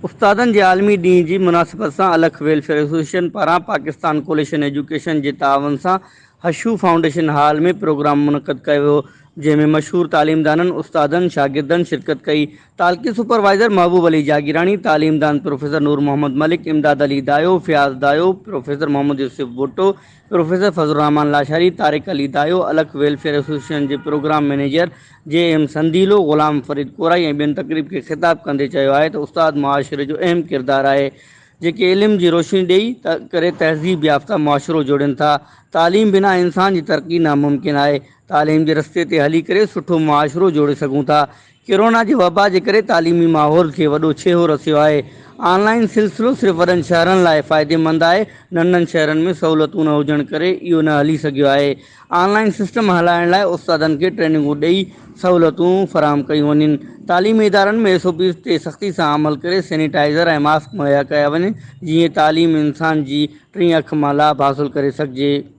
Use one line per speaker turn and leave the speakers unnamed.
उस्तादनि जे आलमी ॾींहं जी मुनासिबत सां अलख वेलफेयर एसोसिएशन पारां पाकिस्तान कोलेशन एजुकेशन जे तावन सां हशू फाउंडेशन हाल में प्रोग्राम मुनक़द कयो वियो, जंहिंमें मशहूर तालीमदाननि उस्तादनि शागिर्दनि शिरकत कई। तालकी सुपरवाइज़र महबूब अली जागीरानी, तालीमदान प्रोफेसर नूर मोहम्मद मलिक, इमदाद अली दायो, फ़ियाज़ दायो, प्रोफेसर मोहम्मद यूसुफ भुट्टो, प्रोफेसर फजलुर्रहमान लाशारी, तारिक अली दायो, अलख वेलफेयर एसोसिएशन जे प्रोग्राम मैनेजर JM संदीलो, ग़ुलाम फरीद कोराई ऐं ॿियनि तक़रीब खे ख़िताब कंदे चयो आहे त उस्ताद मुआशिरे जो अहम किरदारु आहे, जेके इल्म जी रोशनी ॾेई करे तहज़ीब याफ़्ता मुआशिरो जोड़नि था। तालीम बिना इंसान जी तरक़ी नामुमकिन आहे। तालीम जे रस्ते ते हली करे सुठो मुआशिरो जोड़े सघूं था। कोरोना जे वबा जे करे तालीमी माहौल खे वॾो छेहो रसियो आहे। ऑनलाइन सिलसिलो सिर्फ़ु वॾनि शहरनि लाइ फ़ाइदेमंद आहे। नंढनि शहरनि में सहूलियतूं न हुजण करे इहो न हली सघियो आहे। ऑनलाइन सिस्टम हलाइण लाइ उस्तादनि खे ट्रेनिंगूं ॾेई सहूलियतूं फ़राहम कयूं वञनि। तालीमी इदारनि में SOPs ते सख़्ती सां अमल करे सैनिटाइज़र ऐं मास्क मुहैया कया वञनि, जीअं तालीम इंसान जी टीं अख मां लाभ हासिलु करे सघिजे।